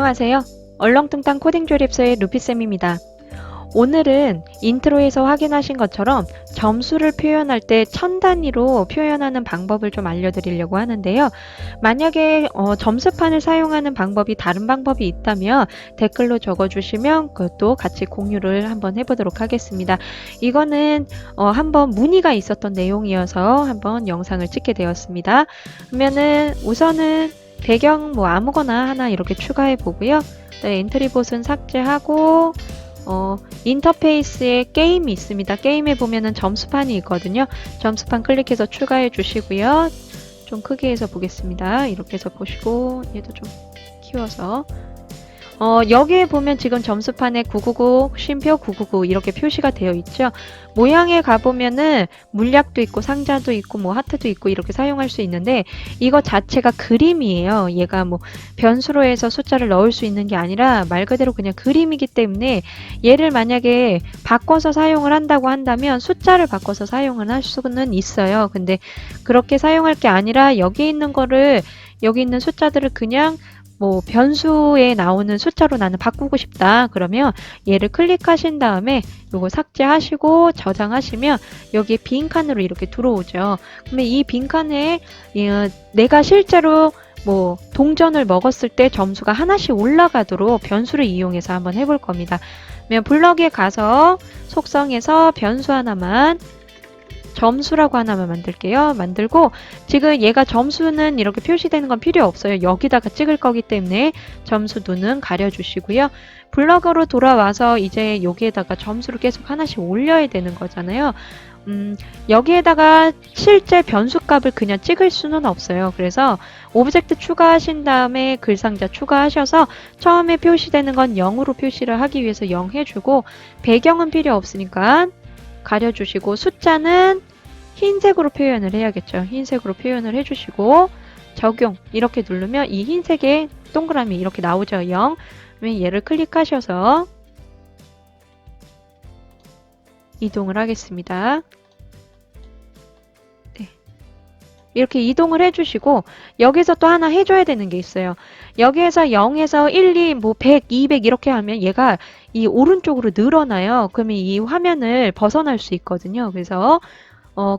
안녕하세요. 얼렁뚱땅 코딩 조립서의 루피쌤입니다. 오늘은 인트로에서 확인하신 것처럼 점수를 표현할 때 천 단위로 표현하는 방법을 좀 알려드리려고 하는데요. 만약에 점수판을 사용하는 방법이 다른 방법이 있다면 댓글로 적어주시면 그것도 같이 공유를 한번 해보도록 하겠습니다. 이거는 한번 문의가 있었던 내용이어서 한번 영상을 찍게 되었습니다. 그러면은 우선은 배경 뭐 아무거나 하나 이렇게 추가해 보고요. 엔트리봇은 삭제하고 인터페이스에 게임이 있습니다. 게임에 보면은 점수판이 있거든요. 점수판 클릭해서 추가해 주시고요. 좀 크게 해서 보겠습니다. 이렇게 해서 보시고 얘도 좀 키워서 여기에 보면 지금 점수판에 999, 쉼표 999 이렇게 표시가 되어 있죠. 모양에 가보면은 물약도 있고 상자도 있고 뭐 하트도 있고 이렇게 사용할 수 있는데 이거 자체가 그림이에요. 얘가 뭐 변수로 해서 숫자를 넣을 수 있는 게 아니라 말 그대로 그냥 그림이기 때문에 얘를 만약에 바꿔서 사용을 한다고 한다면 숫자를 바꿔서 사용을 할 수는 있어요. 근데 그렇게 사용할 게 아니라 여기 있는 거를 여기 있는 숫자들을 그냥 뭐 변수에 나오는 숫자로 나는 바꾸고 싶다. 그러면 얘를 클릭하신 다음에 요거 삭제하시고 저장하시면 여기에 빈 칸으로 이렇게 들어오죠. 그러면 이 빈 칸에 내가 실제로 뭐 동전을 먹었을 때 점수가 하나씩 올라가도록 변수를 이용해서 한번 해볼 겁니다. 그러면 블럭에 가서 속성에서 변수 하나만 점수라고 하나만 만들게요. 만들고 지금 얘가 점수는 이렇게 표시되는 건 필요 없어요. 여기다가 찍을 거기 때문에 점수 눈은 가려주시고요. 블럭으로 돌아와서 이제 여기에다가 점수를 계속 하나씩 올려야 되는 거잖아요. 여기에다가 실제 변수 값을 그냥 찍을 수는 없어요. 그래서 오브젝트 추가하신 다음에 글상자 추가하셔서 처음에 표시되는 건 0으로 표시를 하기 위해서 0 해주고 배경은 필요 없으니까 가려주시고 숫자는 흰색으로 표현을 해야겠죠. 흰색으로 표현을 해주시고 적용 이렇게 누르면 이 흰색의 동그라미 이렇게 나오죠. 0. 그러면 얘를 클릭하셔서 이동을 하겠습니다. 네. 이렇게 이동을 해주시고 여기서 또 하나 해줘야 되는 게 있어요. 여기에서 0에서 1, 2, 뭐 100, 200 이렇게 하면 얘가 이 오른쪽으로 늘어나요. 그러면 이 화면을 벗어날 수 있거든요. 그래서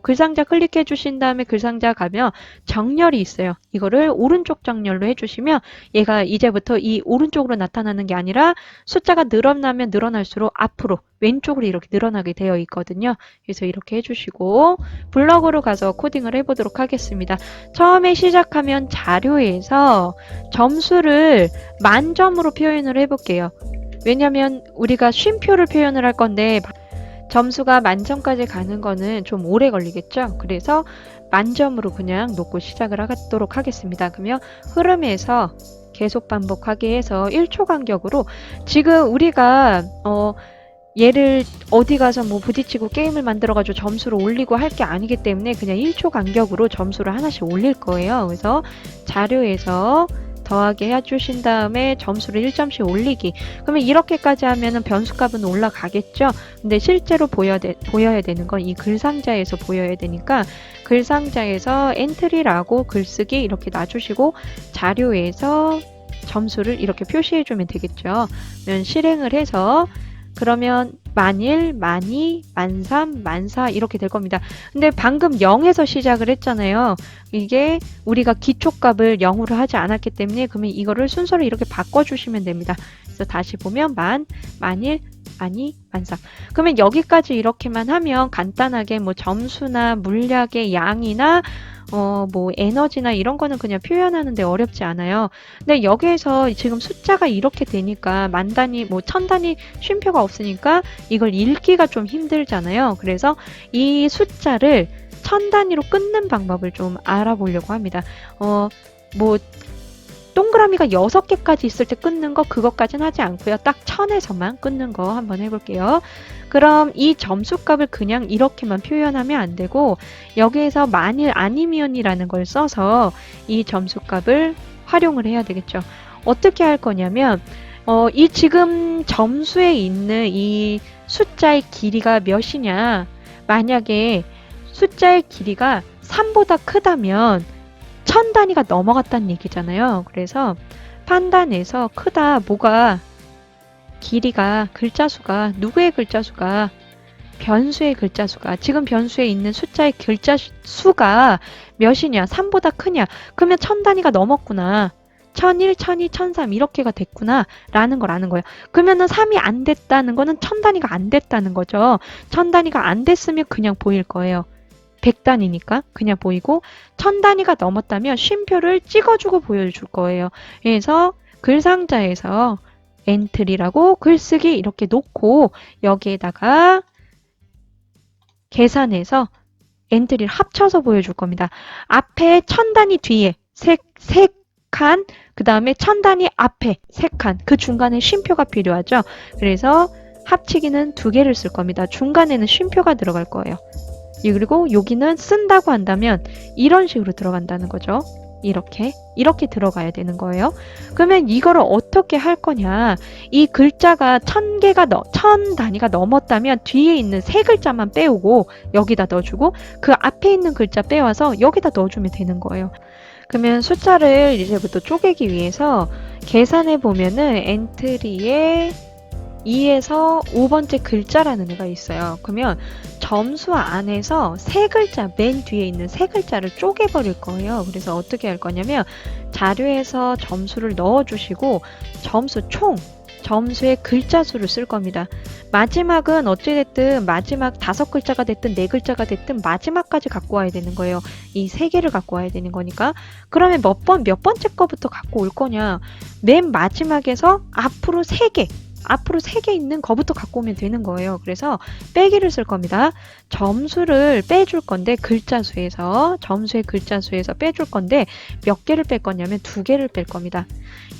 글상자 클릭해 주신 다음에 글상자 가면 정렬이 있어요. 이거를 오른쪽 정렬로 해주시면 얘가 이제부터 이 오른쪽으로 나타나는 게 아니라 숫자가 늘어나면 늘어날수록 앞으로 왼쪽으로 이렇게 늘어나게 되어 있거든요. 그래서 이렇게 해주시고 블럭으로 가서 코딩을 해보도록 하겠습니다. 처음에 시작하면 자료에서 점수를 만점으로 표현을 해볼게요. 왜냐면 우리가 쉼표를 표현을 할 건데 점수가 만점까지 가는 거는 좀 오래 걸리겠죠. 그래서 만점으로 그냥 놓고 시작을 하도록 하겠습니다. 그러면 흐름에서 계속 반복하게 해서 1초 간격으로 지금 우리가 얘를 어디 가서 뭐 부딪히고 게임을 만들어가지고 점수를 올리고 할 게 아니기 때문에 그냥 1초 간격으로 점수를 하나씩 올릴 거예요. 그래서 자료에서 더하기 해주신 다음에 점수를 1점씩 올리기. 그러면 이렇게까지 하면은 변수값은 올라가겠죠? 근데 실제로 보여야 되는 건 이 글상자에서 보여야 되니까 글상자에서 엔트리라고 글쓰기 이렇게 놔주시고 자료에서 점수를 이렇게 표시해주면 되겠죠? 그러면 실행을 해서 그러면 만일, 만이, 만삼, 만사 이렇게 될 겁니다. 근데 방금 0에서 시작을 했잖아요. 이게 우리가 기초값을 0으로 하지 않았기 때문에 그러면 이거를 순서를 이렇게 바꿔주시면 됩니다. 그래서 다시 보면 만, 만일, 만이, 만삼. 그러면 여기까지 이렇게만 하면 간단하게 뭐 점수나 물약의 양이나 뭐 에너지나 이런 거는 그냥 표현하는데 어렵지 않아요. 근데 여기에서 지금 숫자가 이렇게 되니까 만 단위, 뭐 천 단위 쉼표가 없으니까 이걸 읽기가 좀 힘들잖아요. 그래서 이 숫자를 천 단위로 끊는 방법을 좀 알아보려고 합니다. 뭐 동그라미가 6개까지 있을 때 끊는 거 그것까지는 하지 않고요. 딱 1000에서만 끊는 거 한번 해볼게요. 그럼 이 점수값을 그냥 이렇게만 표현하면 안 되고 여기에서 만일 아니면이라는 걸 써서 이 점수값을 활용을 해야 되겠죠. 어떻게 할 거냐면 이 지금 점수에 있는 이 숫자의 길이가 몇이냐 만약에 숫자의 길이가 3보다 크다면 1000 단위가 넘어갔다는 얘기잖아요. 그래서 판단해서 크다, 뭐가, 길이가, 글자 수가, 누구의 글자 수가, 변수의 글자 수가, 지금 변수에 있는 숫자의 글자 수가 몇이냐, 3보다 크냐, 그러면 1000단위가 넘었구나. 1001, 1002, 1003 이렇게가 됐구나 라는 걸 아는 거예요. 그러면은 3이 안 됐다는 거는 1000단위가 안 됐다는 거죠. 1000단위가 안 됐으면 그냥 보일 거예요. 100단위니까 그냥 보이고 1000단위가 넘었다면 쉼표를 찍어주고 보여줄 거예요. 그래서 글상자에서 엔트리라고 글쓰기 이렇게 놓고 여기에다가 계산해서 엔트리를 합쳐서 보여줄 겁니다. 앞에 1000단위 뒤에 세 칸, 그 다음에 1000단위 앞에 3칸, 그 중간에 쉼표가 필요하죠. 그래서 합치기는 2개를 쓸 겁니다. 중간에는 쉼표가 들어갈 거예요. 그리고 여기는 쓴다고 한다면 이런 식으로 들어간다는 거죠. 이렇게 들어가야 되는 거예요. 그러면 이거를 어떻게 할 거냐? 이 글자가 1000단위가 넘었다면 뒤에 있는 3글자만 빼오고 여기다 넣어주고 그 앞에 있는 글자 빼와서 여기다 넣어주면 되는 거예요. 그러면 숫자를 이제부터 쪼개기 위해서 계산해 보면은 엔트리에 2에서 5번째 글자라는 애가 있어요. 그러면 점수 안에서 3글자, 맨 뒤에 있는 3글자를 쪼개버릴 거예요. 그래서 어떻게 할 거냐면 자료에서 점수를 넣어주시고 점수의 글자 수를 쓸 겁니다. 마지막은 어찌됐든 마지막 5글자가 됐든 4글자가 됐든 마지막까지 갖고 와야 되는 거예요. 이 3개를 갖고 와야 되는 거니까. 그러면 몇 번째 거부터 갖고 올 거냐? 맨 마지막에서 앞으로 3개 있는 거부터 갖고 오면 되는 거예요. 그래서 빼기를 쓸 겁니다. 점수를 빼줄 건데 점수의 글자 수에서 빼줄 건데 몇 개를 뺄 거냐면 2개를 뺄 겁니다.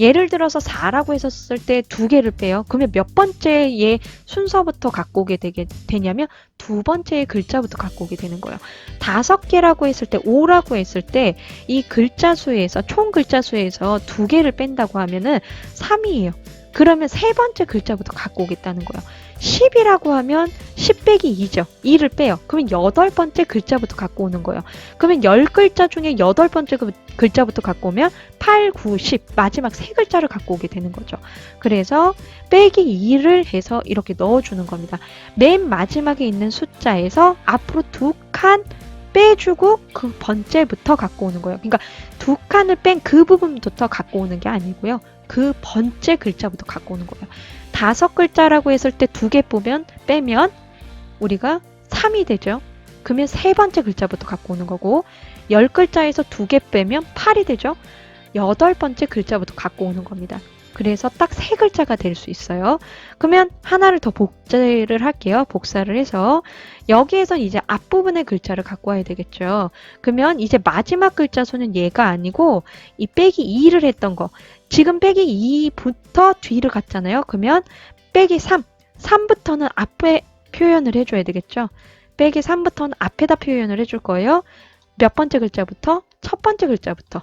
예를 들어서 4라고 했었을 때 2개를 빼요. 그러면 몇 번째의 순서부터 갖고 오게 되냐면 2번째의 글자부터 갖고 오게 되는 거예요. 5개라고 했을 때 5라고 했을 때 이 글자 수에서 총 글자 수에서 2개를 뺀다고 하면은 3이에요. 그러면 3번째 글자부터 갖고 오겠다는 거예요. 10이라고 하면 10 빼기 2죠. 2를 빼요. 그러면 8번째 글자부터 갖고 오는 거예요. 그러면 10글자 중에 8번째 글자부터 갖고 오면 8, 9, 10 마지막 3글자를 갖고 오게 되는 거죠. 그래서 빼기 2를 해서 이렇게 넣어주는 겁니다. 맨 마지막에 있는 숫자에서 앞으로 2칸 빼주고 그 번째부터 갖고 오는 거예요. 그러니까 2칸을 뺀 그 부분부터 갖고 오는 게 아니고요. 그 번째 글자부터 갖고 오는 거예요. 5글자라고 했을 때 2개 빼면 우리가 3이 되죠. 그러면 3번째 글자부터 갖고 오는 거고 10글자에서 2개 빼면 8이 되죠. 8번째 글자부터 갖고 오는 겁니다. 그래서 딱 3글자가 될 수 있어요. 그러면 하나를 더 복제를 할게요. 복사를 해서 여기에서 이제 앞부분의 글자를 갖고 와야 되겠죠. 그러면 이제 마지막 글자 수는 얘가 아니고 이 빼기 2를 했던 거 지금 빼기 2부터 뒤를 갔잖아요. 그러면 빼기 3부터는 앞에 표현을 해줘야 되겠죠. 빼기 3부터는 앞에다 표현을 해줄 거예요. 몇 번째 글자부터? 첫 번째 글자부터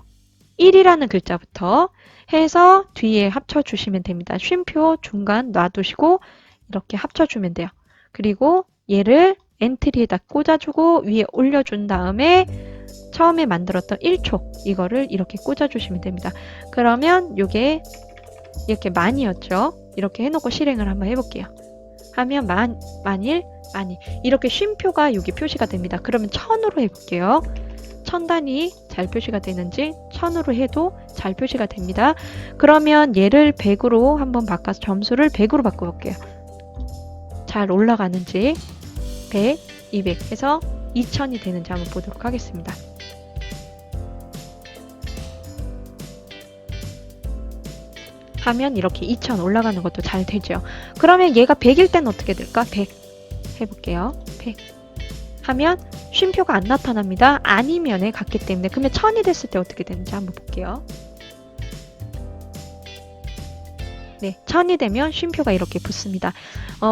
1이라는 글자부터 해서 뒤에 합쳐주시면 됩니다. 쉼표 중간 놔두시고 이렇게 합쳐주면 돼요. 그리고 얘를 엔트리에다 꽂아주고 위에 올려준 다음에 처음에 만들었던 1초 이거를 이렇게 꽂아주시면 됩니다. 그러면 이게 이렇게 만이었죠. 이렇게 해놓고 실행을 한번 해볼게요. 하면 만일 이렇게 쉼표가 여기 표시가 됩니다. 그러면 1000으로 해볼게요. 1000단위 잘 표시가 되는지 1000으로 해도 잘 표시가 됩니다. 그러면 얘를 100으로 한번 바꿔서 점수를 100으로 바꿔볼게요. 잘 올라가는지 100, 200 해서 2000이 되는지 한번 보도록 하겠습니다. 하면 이렇게 2000 올라가는 것도 잘 되죠. 그러면 얘가 100일 땐 어떻게 될까? 100 해볼게요. 100 하면 쉼표가 안 나타납니다. 아니면에 갔기 때문에. 그러면 1000이 됐을 때 어떻게 되는지 한번 볼게요. 네, 1000이 되면 쉼표가 이렇게 붙습니다.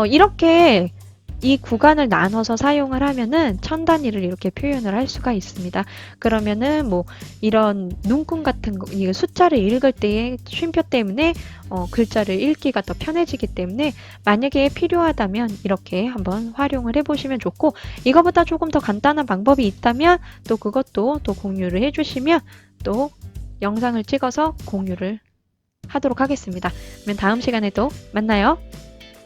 이렇게 이 구간을 나눠서 사용을 하면은 1000단위를 이렇게 표현을 할 수가 있습니다. 그러면은 뭐 이런 눈금 같은 거, 이 숫자를 읽을 때의 쉼표 때문에 글자를 읽기가 더 편해지기 때문에 만약에 필요하다면 이렇게 한번 활용을 해보시면 좋고 이거보다 조금 더 간단한 방법이 있다면 또 그것도 또 공유를 해주시면 또 영상을 찍어서 공유를 하도록 하겠습니다. 그러면 다음 시간에 또 만나요.